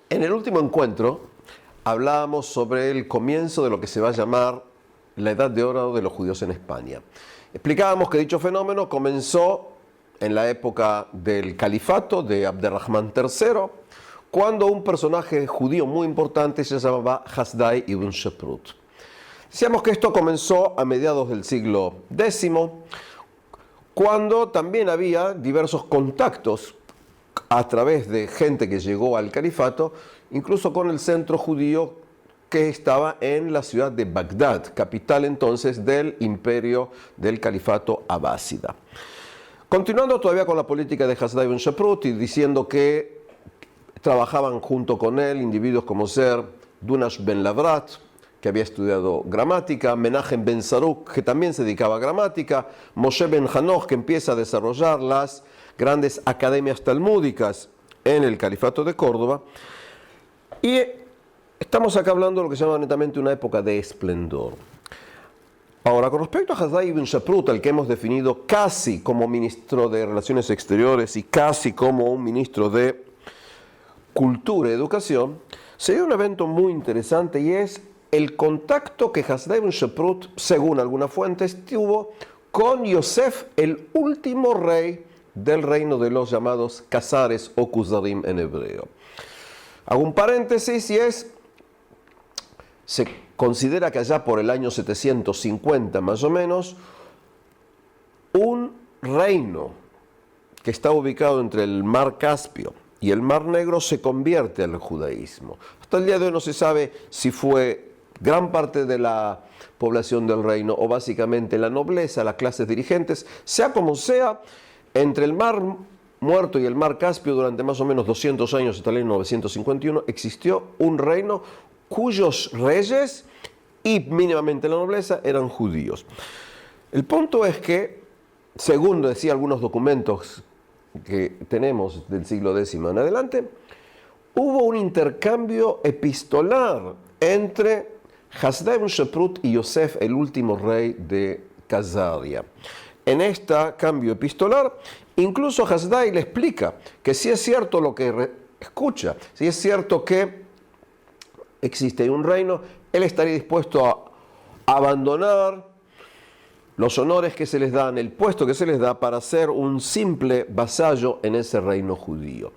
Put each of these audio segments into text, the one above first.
En el último encuentro hablábamos sobre el comienzo de lo que se va a llamar la Edad de Oro de los judíos en España. Explicábamos que dicho fenómeno comenzó en la época del califato de Abderrahmán III, cuando un personaje judío muy importante se llamaba Hasdai ibn Sheprut. Decíamos que esto comenzó a mediados del siglo X, cuando también había diversos contactos a través de gente que llegó al califato, incluso con el centro judío que estaba en la ciudad de Bagdad, capital entonces del imperio del califato abásida. Continuando todavía con la política de Hasdai ibn Sheprut y diciendo que trabajaban junto con él individuos como ser Dunash ben Lavrat, que había estudiado gramática, Menachem ben Saruk, que también se dedicaba a gramática, Moshe ben Hanoch, que empieza a desarrollar las grandes academias talmúdicas en el califato de Córdoba. Y estamos acá hablando de lo que se llama netamente una época de esplendor. Ahora, con respecto a Hasdai ibn Sheprut, al que hemos definido casi como ministro de Relaciones Exteriores y casi como un ministro de Cultura y Educación, se dio un evento muy interesante y es el contacto que Hasdai ibn Sheprut, según algunas fuentes, tuvo con Yosef, el último rey del reino de los llamados Casares o Kuzarim en hebreo. Hago un paréntesis y se considera que allá por el año 750 más o menos, un reino que está ubicado entre el mar Caspio y el mar Negro se convierte al judaísmo. Hasta el día de hoy no se sabe si fue gran parte de la población del reino o básicamente la nobleza, las clases dirigentes, sea como sea, entre el mar Muerto y el mar Caspio durante más o menos 200 años, hasta el año 951, existió un reino cuyos reyes y mínimamente la nobleza eran judíos. El punto es que, según decía algunos documentos que tenemos del siglo X en adelante, hubo un intercambio epistolar entre Hasdai ibn Sheprut y Yosef, el último rey de Khazaria. En este cambio epistolar, incluso Hasdai le explica que si es cierto lo que escucha, si es cierto que existe un reino, él estaría dispuesto a abandonar los honores que se les dan, el puesto que se les da para ser un simple vasallo en ese reino judío.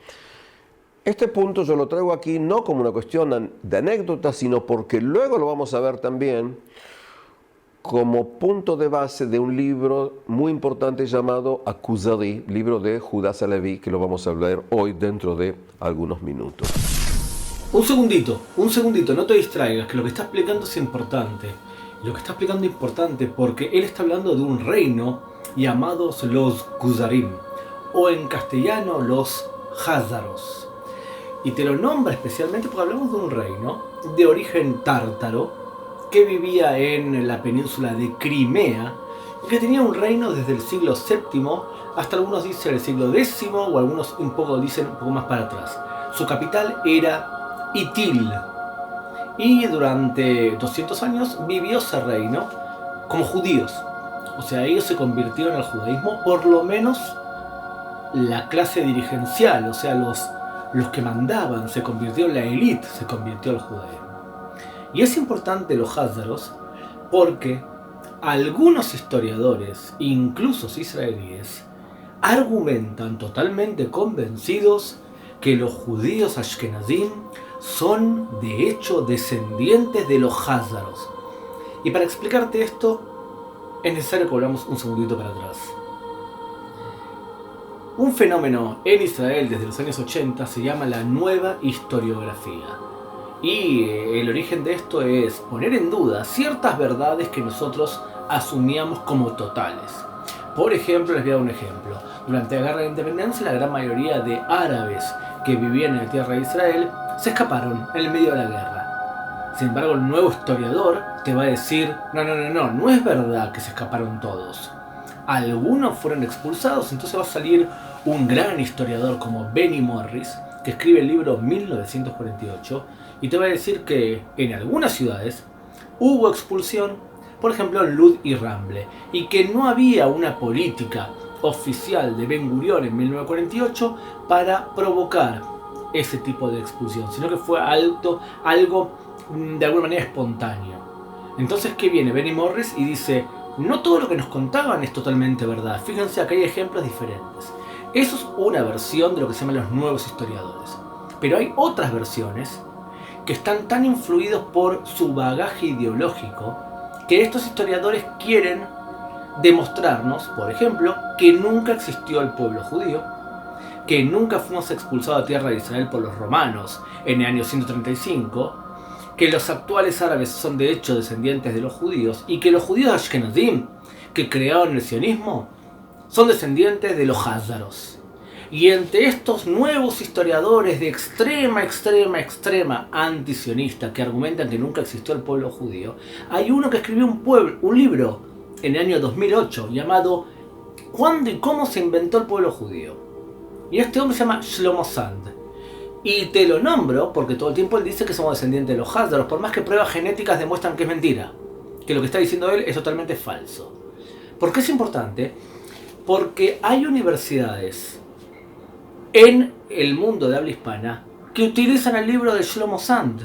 Este punto yo lo traigo aquí no como una cuestión de anécdota, sino porque luego lo vamos a ver también como punto de base de un libro muy importante llamado Akuzari, libro de Judas Halevi, que lo vamos a hablar hoy dentro de algunos minutos. Un segundito, no te distraigas, que lo que está explicando es importante. Lo que está explicando es importante porque él está hablando de un reino llamados los Kuzarim, o en castellano los Házaros. Y te lo nombra especialmente porque hablamos de un reino de origen tártaro que vivía en la península de Crimea y que tenía un reino desde el siglo VII hasta algunos dicen el siglo X o algunos un poco dicen un poco más para atrás. Su capital era Itil y durante 200 años vivió ese reino como judíos. O sea, ellos se convirtieron al judaísmo, por lo menos la clase dirigencial, o sea, los que mandaban, se convirtió, la élite se convirtió al judaísmo. Y es importante los Házaros porque algunos historiadores, incluso israelíes, argumentan totalmente convencidos que los judíos ashkenazim son de hecho descendientes de los Házaros. Y para explicarte esto es necesario que volvamos un segundito para atrás. Un fenómeno en Israel desde los años 80 se llama la nueva historiografía. Y el origen de esto es poner en duda ciertas verdades que nosotros asumíamos como totales. Por ejemplo, les voy a dar un ejemplo. Durante la Guerra de Independencia, la gran mayoría de árabes que vivían en la tierra de Israel se escaparon en el medio de la guerra. Sin embargo, el nuevo historiador te va a decir, no es verdad que se escaparon todos. Algunos fueron expulsados, entonces va a salir un gran historiador como Benny Morris, que escribe el libro 1948, y te va a decir que en algunas ciudades hubo expulsión, por ejemplo en Lud y Ramble, y que no había una política oficial de Ben Gurión en 1948 para provocar ese tipo de expulsión, sino que fue algo de alguna manera espontáneo. Entonces, ¿qué viene? Benny Morris y dice, no todo lo que nos contaban es totalmente verdad. Fíjense, acá hay ejemplos diferentes. Eso es una versión de lo que se llaman los nuevos historiadores. Pero hay otras versiones que están tan influidos por su bagaje ideológico que estos historiadores quieren demostrarnos, por ejemplo, que nunca existió el pueblo judío, que nunca fuimos expulsados a tierra de Israel por los romanos en el año 135, que los actuales árabes son de hecho descendientes de los judíos y que los judíos ashkenazim que crearon el sionismo son descendientes de los házaros. Y entre estos nuevos historiadores de extrema antisionista que argumentan que nunca existió el pueblo judío, hay uno que escribió un libro en el año 2008 llamado ¿Cuándo y cómo se inventó el pueblo judío? Y este hombre se llama Shlomo Sand. Y te lo nombro porque todo el tiempo él dice que somos descendientes de los házaros, por más que pruebas genéticas demuestran que es mentira, que lo que está diciendo él es totalmente falso. ¿Por qué es importante? Porque hay universidades en el mundo de habla hispana que utilizan el libro de Shlomo Sand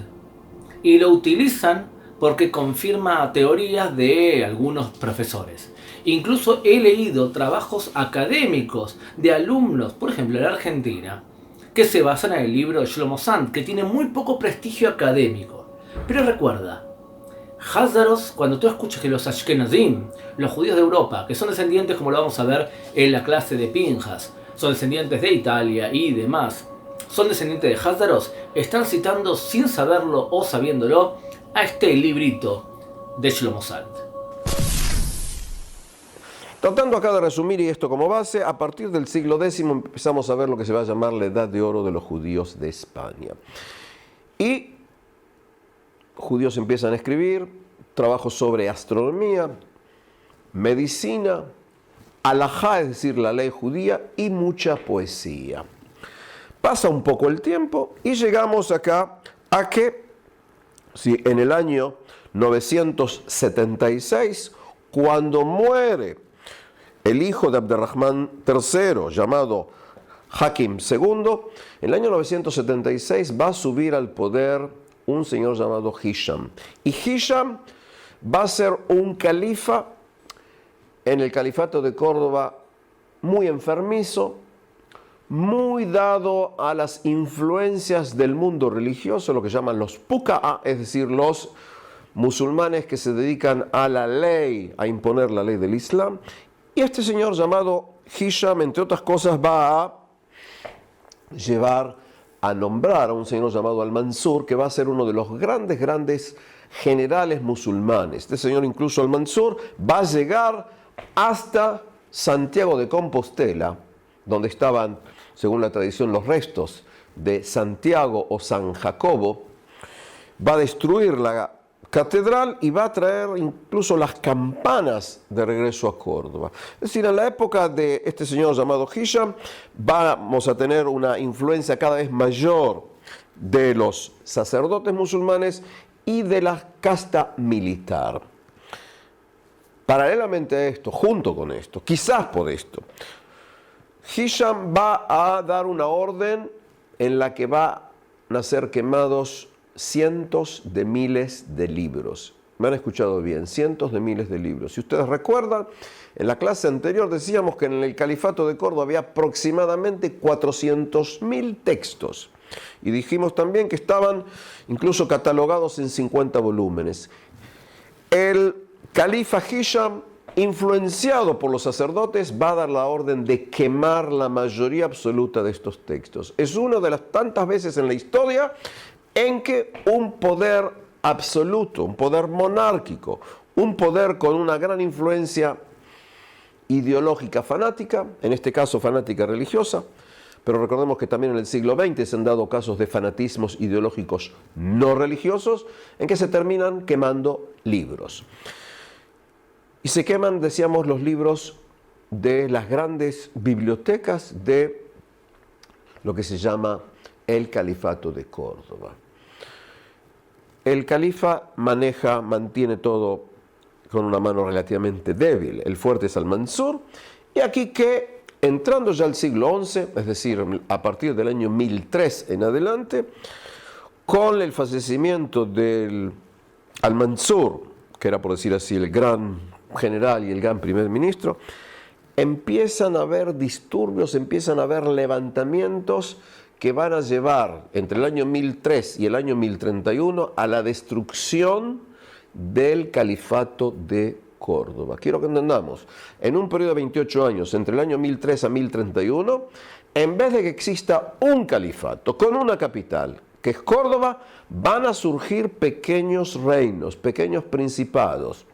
y lo utilizan porque confirma teorías de algunos profesores. Incluso he leído trabajos académicos de alumnos, por ejemplo en Argentina, que se basan en el libro de Shlomo Sand, que tiene muy poco prestigio académico. Pero recuerda, házaros, cuando tú escuchas que los ashkenazim, los judíos de Europa, que son descendientes, como lo vamos a ver en la clase de Pinjas, son descendientes de Italia y demás, son descendientes de házaros, están citando sin saberlo o sabiéndolo a este librito de Shlomo Sand. Tratando acá de resumir y esto como base, a partir del siglo X empezamos a ver lo que se va a llamar la Edad de Oro de los judíos de España. Y judíos empiezan a escribir trabajos sobre astronomía, medicina, halajá, es decir, la ley judía, y mucha poesía. Pasa un poco el tiempo y llegamos acá a que en el año 976, cuando muere el hijo de Abderrahmán III, llamado Hakim II, en el año 976 va a subir al poder un señor llamado Hisham. Y Hisham va a ser un califa en el califato de Córdoba muy enfermizo, muy dado a las influencias del mundo religioso, lo que llaman los Puka'a, es decir, los musulmanes que se dedican a la ley, a imponer la ley del Islam. Y este señor llamado Hisham, entre otras cosas, va a llevar a nombrar a un señor llamado Al-Mansur, que va a ser uno de los grandes generales musulmanes. Este señor, incluso Al-Mansur, va a llegar hasta Santiago de Compostela, donde estaban, según la tradición, los restos de Santiago o San Jacobo. Va a destruir la catedral y va a traer incluso las campanas de regreso a Córdoba. Es decir, en la época de este señor llamado Hisham vamos a tener una influencia cada vez mayor de los sacerdotes musulmanes y de la casta militar. Paralelamente a esto, junto con esto, quizás por esto, Hisham va a dar una orden en la que van a ser quemados cientos de miles de libros. Me han escuchado bien, cientos de miles de libros. Si ustedes recuerdan, en la clase anterior decíamos que en el califato de Córdoba había aproximadamente 400.000 textos. Y dijimos también que estaban incluso catalogados en 50 volúmenes. El califa Hisham, influenciado por los sacerdotes, va a dar la orden de quemar la mayoría absoluta de estos textos. Es una de las tantas veces en la historia en que un poder absoluto, un poder monárquico, un poder con una gran influencia ideológica fanática, en este caso fanática religiosa, pero recordemos que también en el siglo XX se han dado casos de fanatismos ideológicos no religiosos en que se terminan quemando libros. Y se queman, decíamos, los libros de las grandes bibliotecas de lo que se llama el Califato de Córdoba. El califa mantiene todo con una mano relativamente débil. El fuerte es Al-Mansur. Y aquí que entrando ya al siglo XI, es decir, a partir del año 1003 en adelante, con el fallecimiento del Al-Mansur, que era, por decir así, el gran general y el gran primer ministro, empiezan a haber disturbios, empiezan a haber levantamientos que van a llevar entre el año 1003 y el año 1031 a la destrucción del califato de Córdoba. Quiero que entendamos, en un periodo de 28 años, entre el año 1003 a 1031, en vez de que exista un califato con una capital, que es Córdoba, van a surgir pequeños reinos, pequeños principados.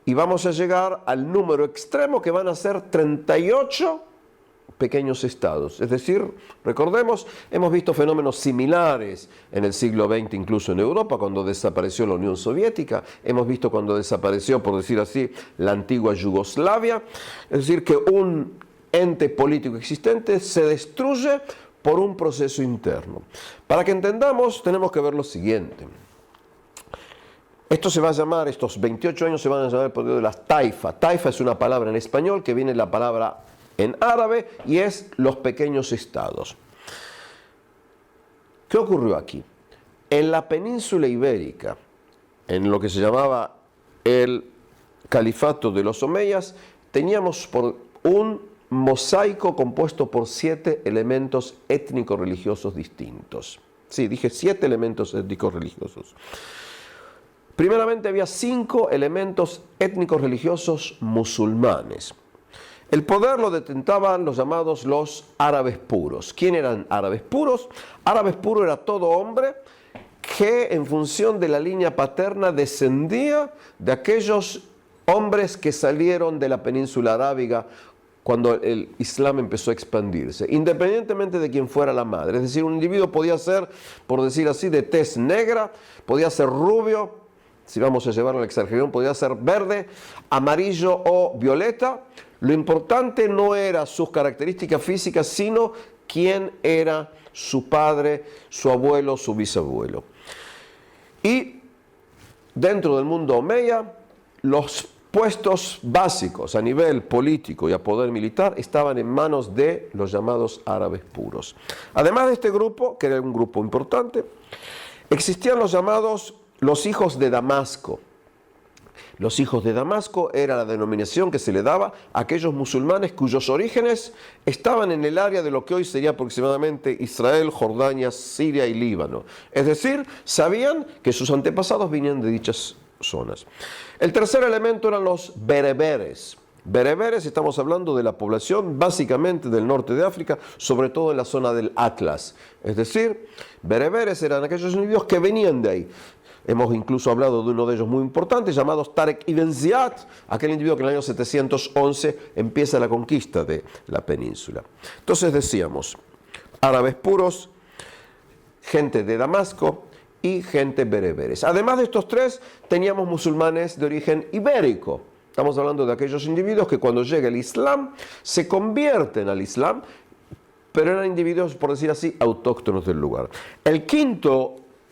Y vamos a llegar al número extremo que van a ser 38 pequeños estados. Es decir, recordemos, hemos visto fenómenos similares en el siglo XX, incluso en Europa, cuando desapareció la Unión Soviética. Hemos visto cuando desapareció, por decir así, la antigua Yugoslavia. Es decir, que un ente político existente se destruye por un proceso interno. Para que entendamos, tenemos que ver lo siguiente. Esto se va a llamar, estos 28 años se van a llamar el periodo de las taifas. Taifa es una palabra en español que viene de la palabra en árabe y es los pequeños estados. ¿Qué ocurrió aquí? En la península ibérica, en lo que se llamaba el califato de los omeyas, teníamos por un mosaico compuesto por 7 elementos étnico-religiosos distintos. Sí, dije 7 elementos étnico-religiosos. Primeramente había 5 elementos étnicos religiosos musulmanes. El poder lo detentaban los llamados los árabes puros. ¿Quién eran árabes puros? Árabes puros era todo hombre que en función de la línea paterna descendía de aquellos hombres que salieron de la península arábiga cuando el Islam empezó a expandirse, independientemente de quién fuera la madre. Es decir, un individuo podía ser, por decir así, de tez negra, podía ser rubio, si vamos a llevarlo a la exageración, podía ser verde, amarillo o violeta. Lo importante no era sus características físicas, sino quién era su padre, su abuelo, su bisabuelo. Y dentro del mundo omeya, los puestos básicos a nivel político y a poder militar estaban en manos de los llamados árabes puros. Además de este grupo, que era un grupo importante, existían los llamados los hijos de Damasco. Los hijos de Damasco era la denominación que se le daba a aquellos musulmanes cuyos orígenes estaban en el área de lo que hoy sería aproximadamente Israel, Jordania, Siria y Líbano. Es decir, sabían que sus antepasados venían de dichas zonas. El tercer elemento eran los bereberes. Bereberes, estamos hablando de la población básicamente del norte de África, sobre todo en la zona del Atlas. Es decir, bereberes eran aquellos individuos que venían de ahí. Hemos incluso hablado de uno de ellos muy importante, llamado Tarek ibn Ziyad, aquel individuo que en el año 711 empieza la conquista de la península. Entonces decíamos, árabes puros, gente de Damasco y gente bereberes. Además de estos tres, teníamos musulmanes de origen ibérico. Estamos hablando de aquellos individuos que cuando llega el Islam se convierten al Islam, pero eran individuos, por decir así, autóctonos del lugar.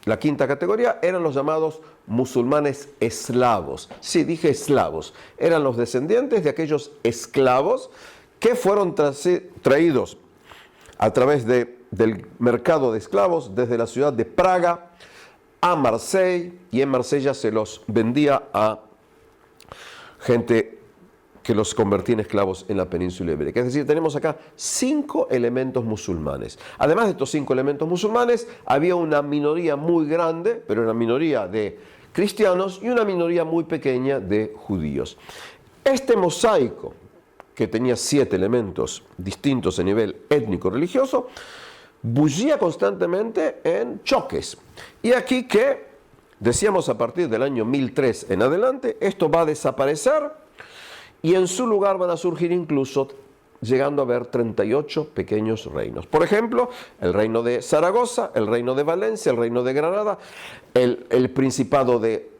La quinta categoría eran los llamados musulmanes eslavos. Sí, dije eslavos. Eran los descendientes de aquellos esclavos que fueron traídos a través del mercado de esclavos desde la ciudad de Praga a Marsella, y en Marsella se los vendía a gente que los convertía en esclavos en la península ibérica. Es decir, tenemos acá 5 elementos musulmanes. Además de estos 5 elementos musulmanes, había una minoría muy grande, pero una minoría de cristianos y una minoría muy pequeña de judíos. Este mosaico, que tenía 7 elementos distintos a nivel étnico-religioso, bullía constantemente en choques. Y aquí que, decíamos a partir del año 1003 en adelante, esto va a desaparecer y en su lugar van a surgir incluso, llegando a haber 38 pequeños reinos. Por ejemplo, el reino de Zaragoza, el reino de Valencia, el reino de Granada, el principado de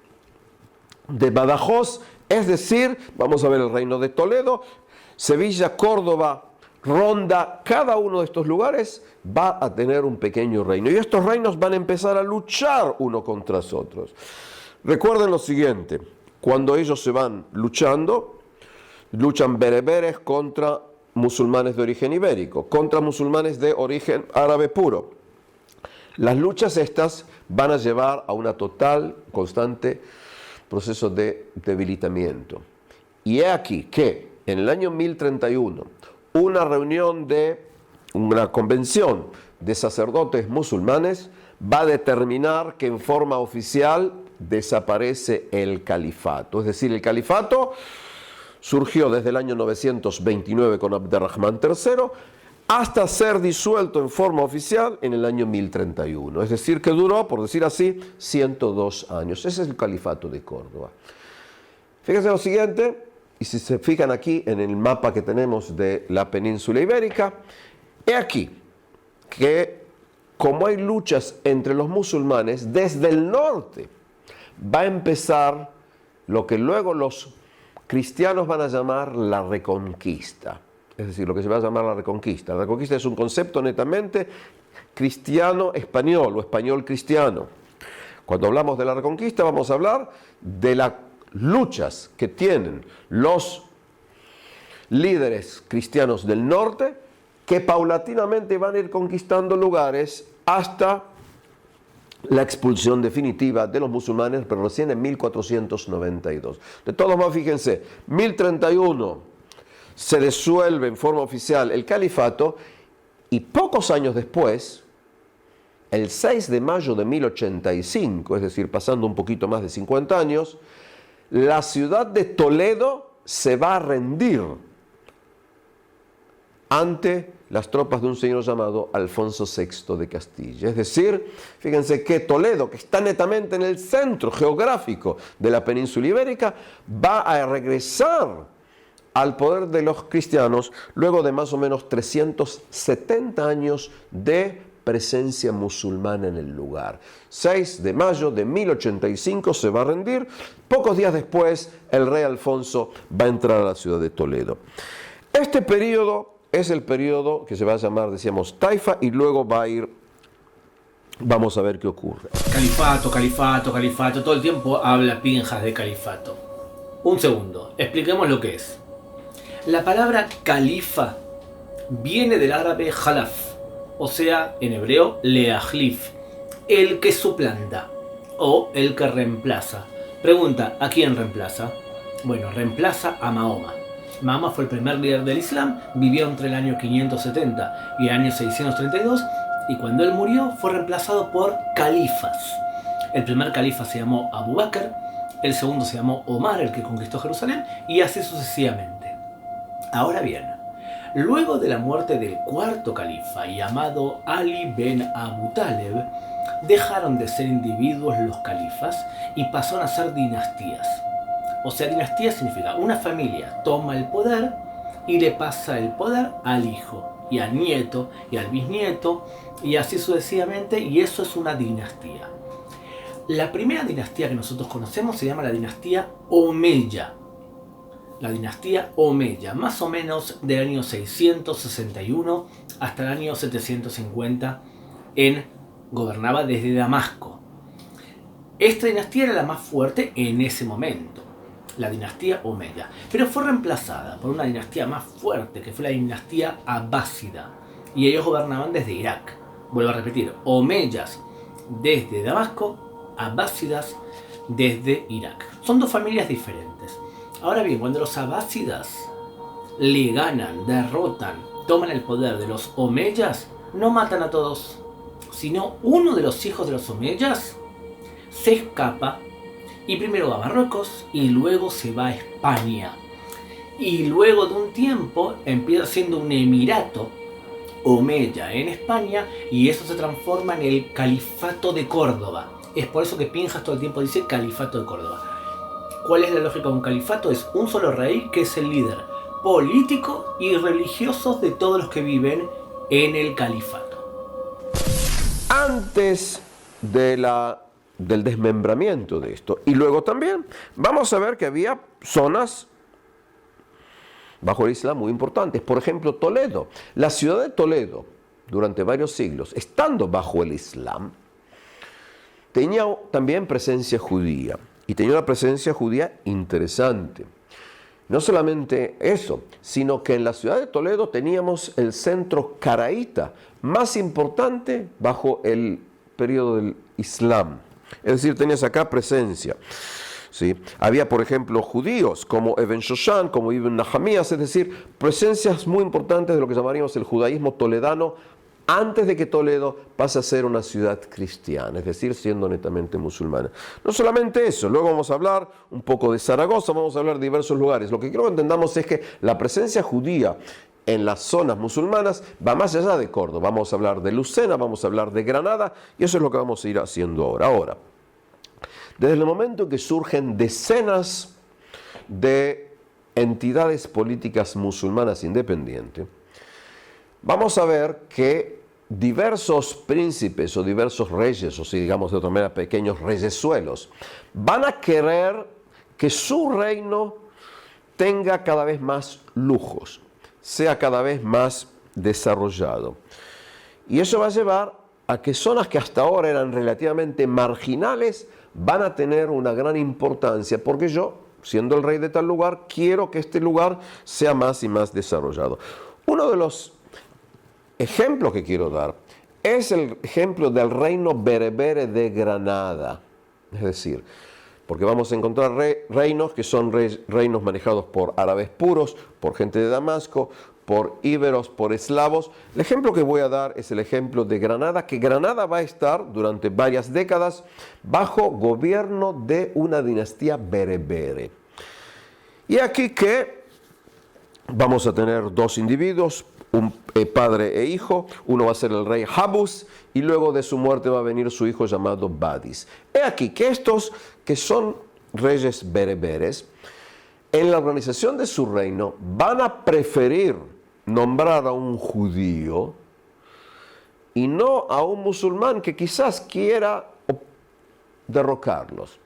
Badajoz, es decir, vamos a ver el reino de Toledo, Sevilla, Córdoba, Ronda. Cada uno de estos lugares va a tener un pequeño reino y estos reinos van a empezar a luchar uno contra otros. Recuerden lo siguiente, cuando ellos se van luchando, luchan bereberes contra musulmanes de origen ibérico contra musulmanes de origen árabe puro. Las luchas estas van a llevar a una total, constante proceso de debilitamiento. Y he aquí que en el año 1031, una reunión de una convención de sacerdotes musulmanes va a determinar que en forma oficial desaparece el califato. Es decir, el califato surgió desde el año 929 con Abderrahman III hasta ser disuelto en forma oficial en el año 1031. Es decir, que duró, por decir así, 102 años. Ese es el califato de Córdoba. Fíjense lo siguiente, y si se fijan aquí en el mapa que tenemos de la península ibérica, he aquí que como hay luchas entre los musulmanes, desde el norte va a empezar lo que luego los cristianos van a llamar la Reconquista. Es decir, lo que se va a llamar la Reconquista. La Reconquista es un concepto netamente cristiano español o español cristiano. Cuando hablamos de la Reconquista vamos a hablar de las luchas que tienen los líderes cristianos del norte, que paulatinamente van a ir conquistando lugares hasta la expulsión definitiva de los musulmanes, pero recién en 1492. De todos modos, fíjense, 1031 se disuelve en forma oficial el califato y pocos años después, el 6 de mayo de 1085, es decir, pasando un poquito más de 50 años, la ciudad de Toledo se va a rendir ante las tropas de un señor llamado Alfonso VI de Castilla. Es decir, fíjense que Toledo, que está netamente en el centro geográfico de la península ibérica, va a regresar al poder de los cristianos luego de más o menos 370 años de presencia musulmana en el lugar. 6 de mayo de 1085 se va a rendir. Pocos días después, el rey Alfonso va a entrar a la ciudad de Toledo. Este periodo es el periodo que se va a llamar, decíamos, Taifa, y luego va a ir, vamos a ver qué ocurre. Califato, califato, califato. Todo el tiempo habla Pinjas de califato. Un segundo, expliquemos lo que es. La palabra califa viene del árabe jalaf, o sea, en hebreo, leahlif, el que suplanta o el que reemplaza. Pregunta, ¿a quién reemplaza? Bueno, reemplaza a Mahoma. Mahoma fue el primer líder del Islam, vivió entre el año 570 y el año 632, y cuando él murió fue reemplazado por califas. El primer califa se llamó Abu Bakr, el segundo se llamó Omar, el que conquistó Jerusalén, y así sucesivamente. Ahora bien, luego de la muerte del cuarto califa, llamado Ali ben Abu Taleb, dejaron de ser individuos los califas y pasaron a ser dinastías. O sea, dinastía significa una familia toma el poder y le pasa el poder al hijo, y al nieto, y al bisnieto, y así sucesivamente, y eso es una dinastía. La primera dinastía que nosotros conocemos se llama la dinastía Omeya. La dinastía Omeya, más o menos del año 661 hasta el año 750, gobernaba desde Damasco. Esta dinastía era la más fuerte en ese momento, la dinastía Omeya, pero fue reemplazada por una dinastía más fuerte, que fue la dinastía Abásida, y ellos gobernaban desde Irak. Vuelvo a repetir, Omeyas desde Damasco, Abásidas desde Irak. Son dos familias diferentes. Ahora bien, cuando los Abásidas le ganan, derrotan, toman el poder de los Omeyas, no matan a todos, sino uno de los hijos de los Omeyas se escapa y primero va a Marruecos y luego se va a España. Y luego de un tiempo empieza siendo un emirato Omeya en España, y eso se transforma en el Califato de Córdoba. Es por eso que Pinjas todo el tiempo dice Califato de Córdoba. ¿Cuál es la lógica de un califato? Es un solo rey que es el líder político y religioso de todos los que viven en el califato. Antes del desmembramiento de esto, y luego también vamos a ver que había zonas bajo el Islam muy importantes. Por ejemplo, Toledo. La ciudad de Toledo, durante varios siglos, estando bajo el Islam, tenía también presencia judía. Y tenía una presencia judía interesante. No solamente eso, sino que en la ciudad de Toledo teníamos el centro caraíta más importante bajo el periodo del Islam. Es decir, tenías acá presencia. ¿Sí? Había, por ejemplo, judíos como Ibn Shoshan, como Ibn Nahamías, es decir, presencias muy importantes de lo que llamaríamos el judaísmo toledano antes de que Toledo pase a ser una ciudad cristiana, es decir, siendo netamente musulmana. No solamente eso, luego vamos a hablar un poco de Zaragoza, vamos a hablar de diversos lugares. Lo que quiero que entendamos es que la presencia judía en las zonas musulmanas va más allá de Córdoba. Vamos a hablar de Lucena, vamos a hablar de Granada, y eso es lo que vamos a ir haciendo ahora. Ahora, desde el momento que surgen decenas de entidades políticas musulmanas independientes, vamos a ver que diversos príncipes o diversos reyes, o si digamos de otra manera pequeños reyesuelos, van a querer que su reino tenga cada vez más lujos, sea cada vez más desarrollado. Y eso va a llevar a que zonas que hasta ahora eran relativamente marginales van a tener una gran importancia, porque yo, siendo el rey de tal lugar, quiero que este lugar sea más y más desarrollado. Uno de los ejemplo que quiero dar es el ejemplo del reino berebere de Granada. Es decir, porque vamos a encontrar reinos que son reinos manejados por árabes puros, por gente de Damasco, por íberos, por eslavos. El ejemplo que voy a dar es el ejemplo de Granada, que Granada va a estar durante varias décadas bajo gobierno de una dinastía berebere. Y aquí que vamos a tener dos individuos, un padre e hijo. Uno va a ser el rey Habus y luego de su muerte va a venir su hijo llamado Badis. He aquí que estos que son reyes bereberes, en la organización de su reino van a preferir nombrar a un judío y no a un musulmán que quizás quiera derrocarlos.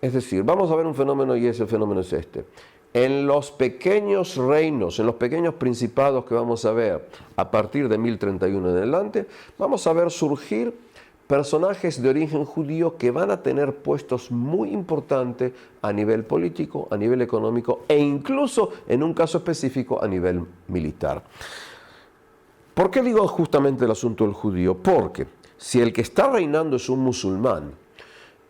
Es decir, vamos a ver un fenómeno y ese fenómeno es este. En los pequeños reinos, en los pequeños principados que vamos a ver a partir de 1031 en adelante, vamos a ver surgir personajes de origen judío que van a tener puestos muy importantes a nivel político, a nivel económico e incluso, en un caso específico, a nivel militar. ¿Por qué digo justamente el asunto del judío? Porque si el que está reinando es un musulmán,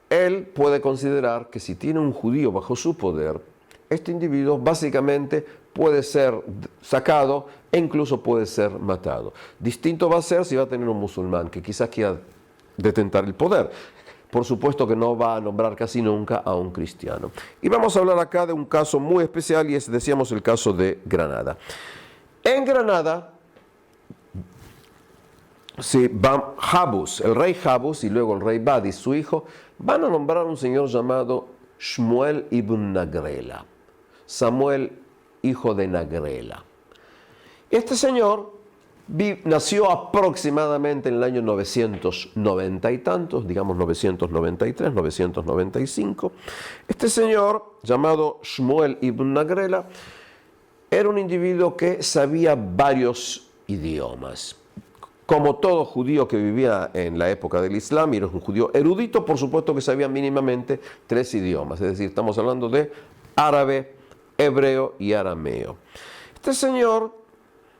él puede considerar que si tiene un judío bajo su poder, este individuo básicamente puede ser sacado e incluso puede ser matado. Distinto va a ser si va a tener un musulmán que quizás quiera detentar el poder. Por supuesto que no va a nombrar casi nunca a un cristiano. Y vamos a hablar acá de un caso muy especial y es, decíamos, el caso de Granada. En Granada, Habus, el rey Habus y luego el rey Badis, su hijo, van a nombrar a un señor llamado Shmuel ibn Nagrela. Samuel, hijo de Nagrela. Este señor nació aproximadamente en el año 990 y tantos, digamos 993, 995. Este señor, llamado Shmuel ibn Nagrela, era un individuo que sabía varios idiomas. Como todo judío que vivía en la época del Islam, y era un judío erudito, por supuesto que sabía mínimamente 3 idiomas. Es decir, estamos hablando de árabe, hebreo y arameo. Este señor,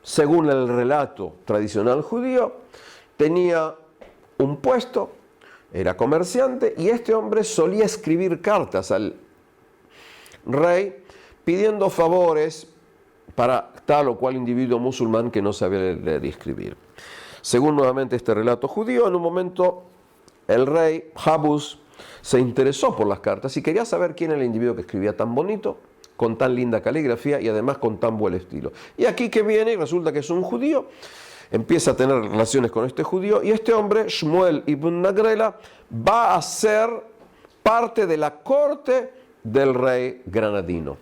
según el relato tradicional judío, tenía un puesto, era comerciante, y este hombre solía escribir cartas al rey pidiendo favores para tal o cual individuo musulmán que no sabía leer y escribir. Según nuevamente este relato judío, en un momento el rey Habus se interesó por las cartas y quería saber quién era el individuo que escribía tan bonito, con tan linda caligrafía y además con tan buen estilo. Y aquí que viene y resulta que es un judío, empieza a tener relaciones con este judío y este hombre, Shmuel ibn Nagrela, va a ser parte de la corte del rey granadino.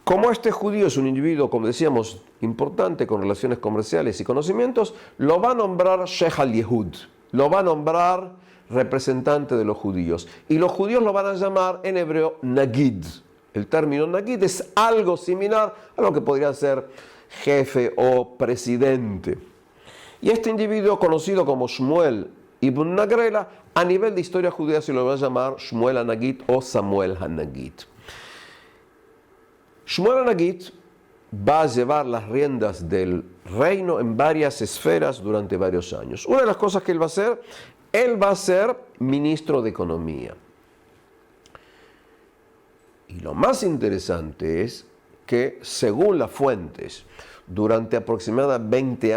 Como este judío es un individuo, como decíamos, importante con relaciones comerciales y conocimientos, lo va a nombrar Sheikh al-Yehud, lo va a nombrar representante de los judíos. Y los judíos lo van a llamar en hebreo Nagid. El término Nagid es algo similar a lo que podría ser jefe o presidente. Y este individuo, conocido como Shmuel ibn Nagrela, a nivel de historia judía se lo va a llamar Shmuel HaNagid o Samuel HaNagid. Shmuel Anagit va a llevar las riendas del reino en varias esferas durante varios años. Una de las cosas que él va a ser ministro de Economía. Y lo más interesante es que, según las fuentes, durante aproximadamente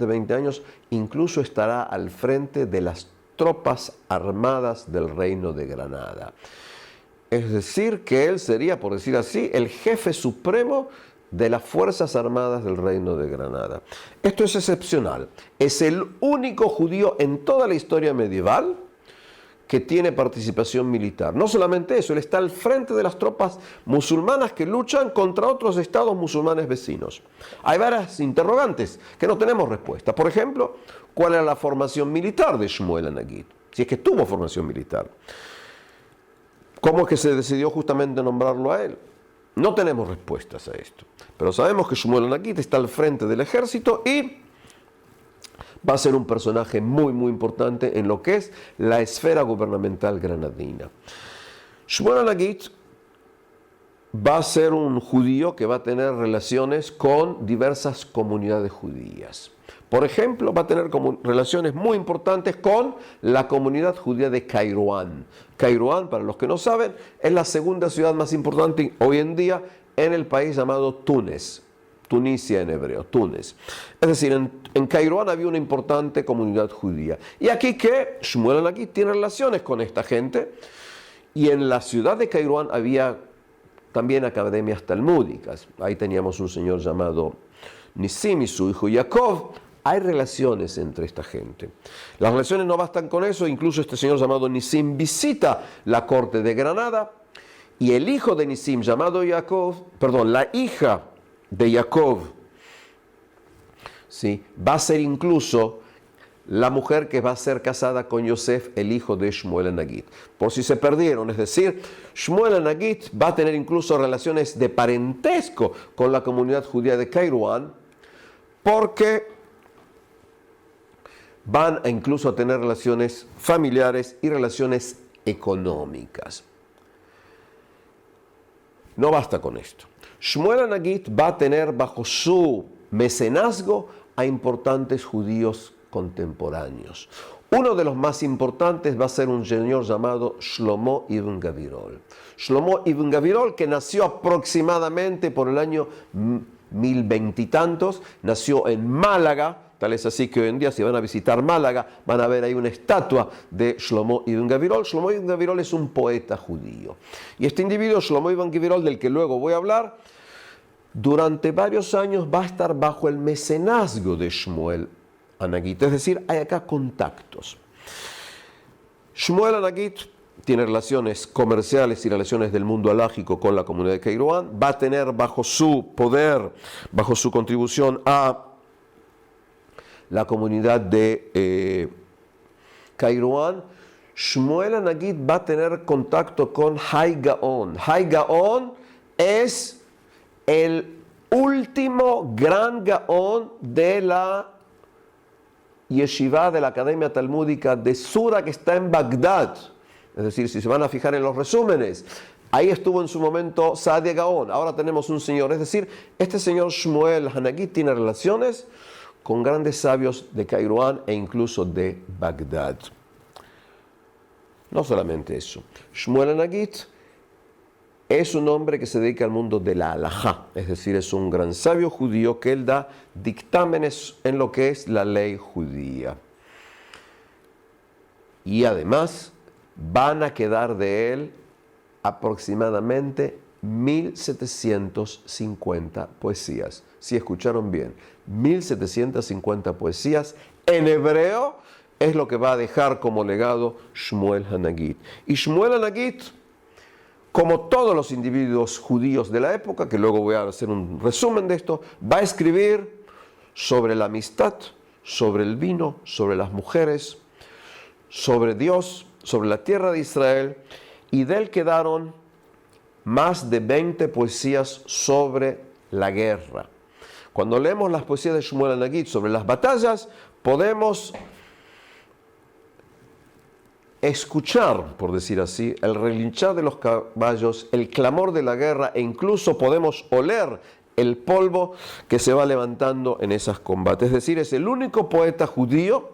20 años, incluso estará al frente de las tropas armadas del reino de Granada. Es decir, que él sería, por decir así, el jefe supremo de las Fuerzas Armadas del Reino de Granada. Esto es excepcional. Es el único judío en toda la historia medieval que tiene participación militar. No solamente eso, él está al frente de las tropas musulmanas que luchan contra otros estados musulmanes vecinos. Hay varias interrogantes que no tenemos respuesta. Por ejemplo, ¿cuál era la formación militar de Shmuel Anagit? Si es que tuvo formación militar. ¿Cómo es que se decidió justamente nombrarlo a él? No tenemos respuestas a esto. Pero sabemos que Shmuel Anagit está al frente del ejército y va a ser un personaje muy, muy importante en lo que es la esfera gubernamental granadina. Shmuel Anagit va a ser un judío que va a tener relaciones con diversas comunidades judías. Por ejemplo, va a tener relaciones muy importantes con la comunidad judía de Kairouan. Kairouan, para los que no saben, es la segunda ciudad más importante hoy en día en el país llamado Túnez. Tunisia en hebreo, Túnez. Es decir, en Kairouan había una importante comunidad judía. Y aquí que Shmuel Anagit tiene relaciones con esta gente. Y en la ciudad de Kairouan había también academias talmúdicas. Ahí teníamos un señor llamado Nisim y su hijo Jacob. Hay relaciones entre esta gente. Las relaciones no bastan con eso, incluso este señor llamado Nisim visita la corte de Granada y el hijo de Nisim llamado Jacob, la hija de Jacob, ¿sí?, va a ser incluso la mujer que va a ser casada con Yosef, el hijo de Shmuel Anagit. Por si se perdieron, es decir, Shmuel Anagit va a tener incluso relaciones de parentesco con la comunidad judía de Kairouan, porque van a incluso tener relaciones familiares y relaciones económicas. No basta con esto. Shmuel Anagit va a tener bajo su mecenazgo a importantes judíos contemporáneos. Uno de los más importantes va a ser un señor llamado Shlomo ibn Gavirol. Shlomo ibn Gavirol, que nació aproximadamente por el año 1020 y tantos, nació en Málaga. Tal es así que hoy en día, si van a visitar Málaga, van a ver ahí una estatua de Shlomo ibn Gavirol. Shlomo ibn Gavirol es un poeta judío. Y este individuo, Shlomo ibn Gavirol, del que luego voy a hablar, durante varios años va a estar bajo el mecenazgo de Shmuel Anagit. Es decir, hay acá contactos. Shmuel Anagit tiene relaciones comerciales y relaciones del mundo halágico con la comunidad de Kairouan. Va a tener bajo su poder, bajo su contribución a la comunidad de Kairouan. Shmuel Anagit va a tener contacto con Hai Gaon. Hai Gaon es el último gran Gaón de la yeshiva, de la Academia Talmúdica de Sura, que está en Bagdad. Es decir, si se van a fijar en los resúmenes, ahí estuvo en su momento Saadia Gaón. Ahora tenemos un señor. Es decir, este señor Shmuel Anagit tiene relaciones con grandes sabios de Kairouan e incluso de Bagdad. No solamente eso. Shmuel Anagit es un hombre que se dedica al mundo de la halajá, es decir, es un gran sabio judío que él da dictámenes en lo que es la ley judía. Y además van a quedar de él aproximadamente 1750 poesías. Si escucharon bien, 1750 poesías en hebreo es lo que va a dejar como legado Shmuel Anagit. Y Shmuel Anagit, como todos los individuos judíos de la época, que luego voy a hacer un resumen de esto, va a escribir sobre la amistad, sobre el vino, sobre las mujeres, sobre Dios, sobre la tierra de Israel, y de él quedaron más de 20 poesías sobre la guerra. Cuando leemos las poesías de Shmuel Anagit sobre las batallas, podemos escuchar, por decir así, el relinchar de los caballos, el clamor de la guerra e incluso podemos oler el polvo que se va levantando en esos combates. Es decir, es el único poeta judío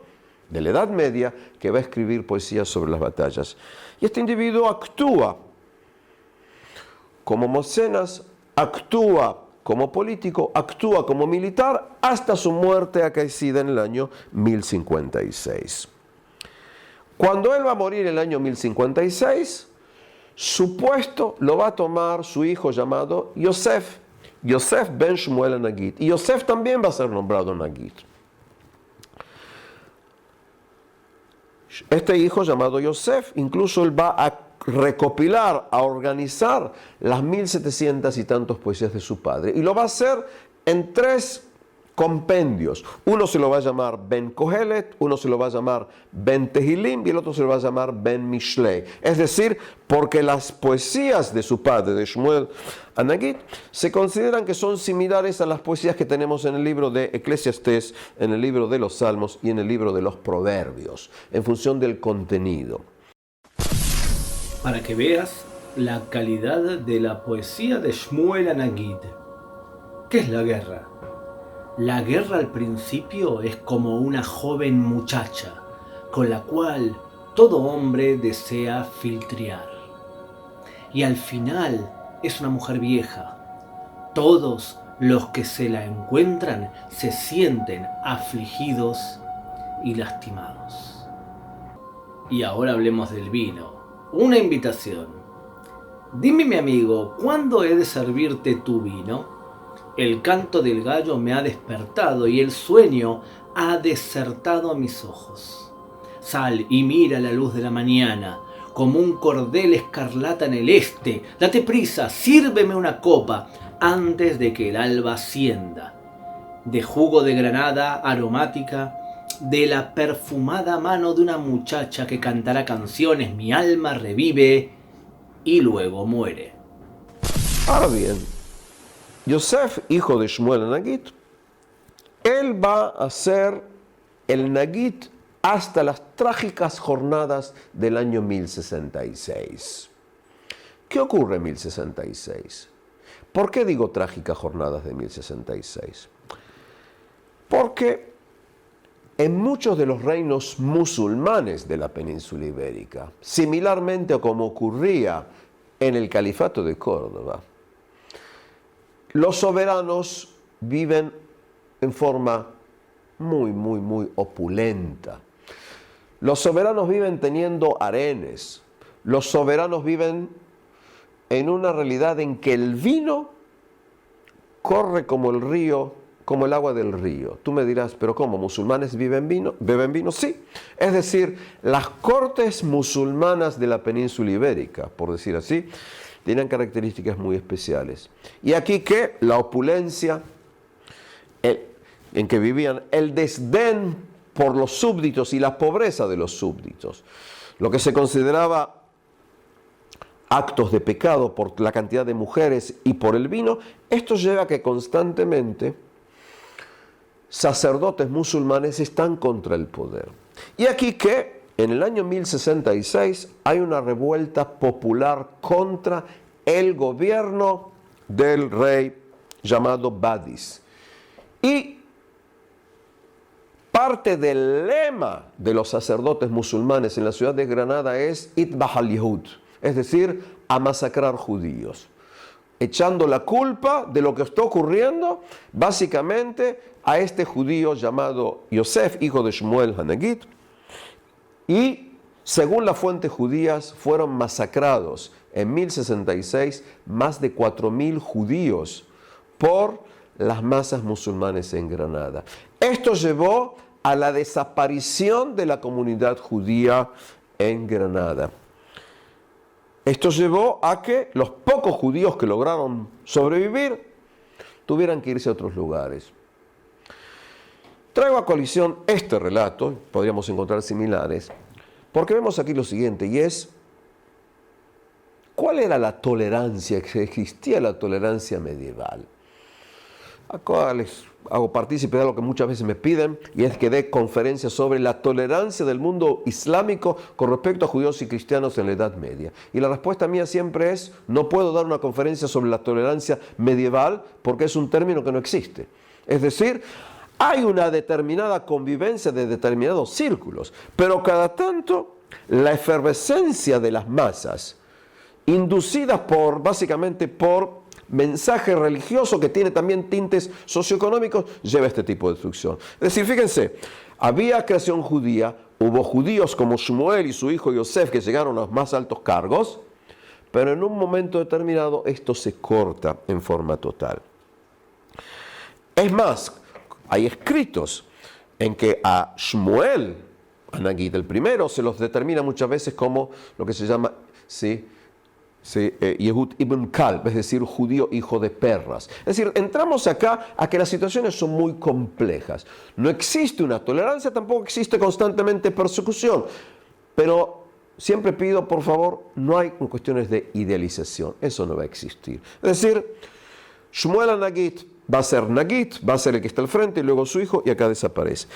de la Edad Media que va a escribir poesía sobre las batallas. Y este individuo actúa como mecenas, actúa como político, actúa como militar hasta su muerte acaecida en el año 1056. Cuando él va a morir en el año 1056, su puesto lo va a tomar su hijo llamado Yosef ben Shmuel HaNagid. Y Yosef también va a ser nombrado Nagid. Este hijo llamado Yosef, incluso él va a recopilar, a organizar las 1700 y tantos poesías de su padre. Y lo va a hacer en 3 compendios. Uno se lo va a llamar Ben Kohelet, uno se lo va a llamar Ben Tehilim y el otro se lo va a llamar Ben Mishlei. Es decir, porque las poesías de su padre, de Shmuel HaNagid, se consideran que son similares a las poesías que tenemos en el libro de Eclesiastés, en el libro de los Salmos y en el libro de los Proverbios, en función del contenido. Para que veas la calidad de la poesía de Shmuel HaNagid. ¿Qué es la guerra? La guerra al principio es como una joven muchacha con la cual todo hombre desea filtrear. Y al final es una mujer vieja. Todos los que se la encuentran se sienten afligidos y lastimados. Y ahora hablemos del vino. Una invitación. Dime, mi amigo, ¿cuándo he de servirte tu vino? El canto del gallo me ha despertado y el sueño ha desertado a mis ojos. Sal y mira la luz de la mañana, como un cordel escarlata en el este. Date prisa, sírveme una copa antes de que el alba ascienda. De jugo de granada aromática, de la perfumada mano de una muchacha que cantará canciones, mi alma revive y luego muere. Ahora bien, Yosef, hijo de Shmuel HaNagid, él va a ser el Nagid hasta las trágicas jornadas del año 1066. ¿Qué ocurre en 1066? ¿Por qué digo trágicas jornadas de 1066? Porque en muchos de los reinos musulmanes de la península ibérica, similarmente a como ocurría en el califato de Córdoba, los soberanos viven en forma muy opulenta. Los soberanos viven teniendo harenes. Los soberanos viven en una realidad en que el vino corre como el río, como el agua del río. Tú me dirás, ¿pero cómo? ¿Musulmanes beben vino? Sí. Es decir, las cortes musulmanas de la península ibérica, por decir así, tienen características muy especiales. Y aquí que la opulencia en que vivían, el desdén por los súbditos y la pobreza de los súbditos, lo que se consideraba actos de pecado por la cantidad de mujeres y por el vino, esto lleva a que constantemente sacerdotes musulmanes están contra el poder. Y aquí que en el año 1066 hay una revuelta popular contra el gobierno del rey llamado Badis. Y parte del lema de los sacerdotes musulmanes en la ciudad de Granada es Itbah al-Yahud, es decir, a masacrar judíos, echando la culpa de lo que está ocurriendo básicamente a este judío llamado Yosef, hijo de Shmuel HaNagid, y según las fuentes judías fueron masacrados en 1066 más de 4000 judíos por las masas musulmanes en Granada. Esto llevó a la desaparición de la comunidad judía en Granada. Esto llevó a que los pocos judíos que lograron sobrevivir tuvieran que irse a otros lugares. Traigo a colisión este relato, podríamos encontrar similares, porque vemos aquí lo siguiente, y es, ¿cuál era la tolerancia, que existía la tolerancia medieval? Acá les hago partícipe de algo que muchas veces me piden, y es que dé conferencias sobre la tolerancia del mundo islámico con respecto a judíos y cristianos en la Edad Media. Y la respuesta mía siempre es: no puedo dar una conferencia sobre la tolerancia medieval porque es un término que no existe. Es decir, hay una determinada convivencia de determinados círculos, pero cada tanto la efervescencia de las masas, inducidas básicamente por mensaje religioso que tiene también tintes socioeconómicos, lleva a este tipo de destrucción. Es decir, fíjense, había creación judía, hubo judíos como Shmuel y su hijo Yosef que llegaron a los más altos cargos, pero en un momento determinado esto se corta en forma total. Es más, hay escritos en que a Shmuel, a Nagid el primero, se los determina muchas veces como lo que se llama, Yehud ibn Kalb, es decir, judío hijo de perras. Es decir, entramos acá a que las situaciones son muy complejas. No existe una tolerancia, tampoco existe constantemente persecución. Pero siempre pido, por favor, no hay cuestiones de idealización. Eso no va a existir. Es decir, Shmuel a Nagid va a ser Nagid, va a ser el que está al frente, y luego su hijo, y acá desaparece.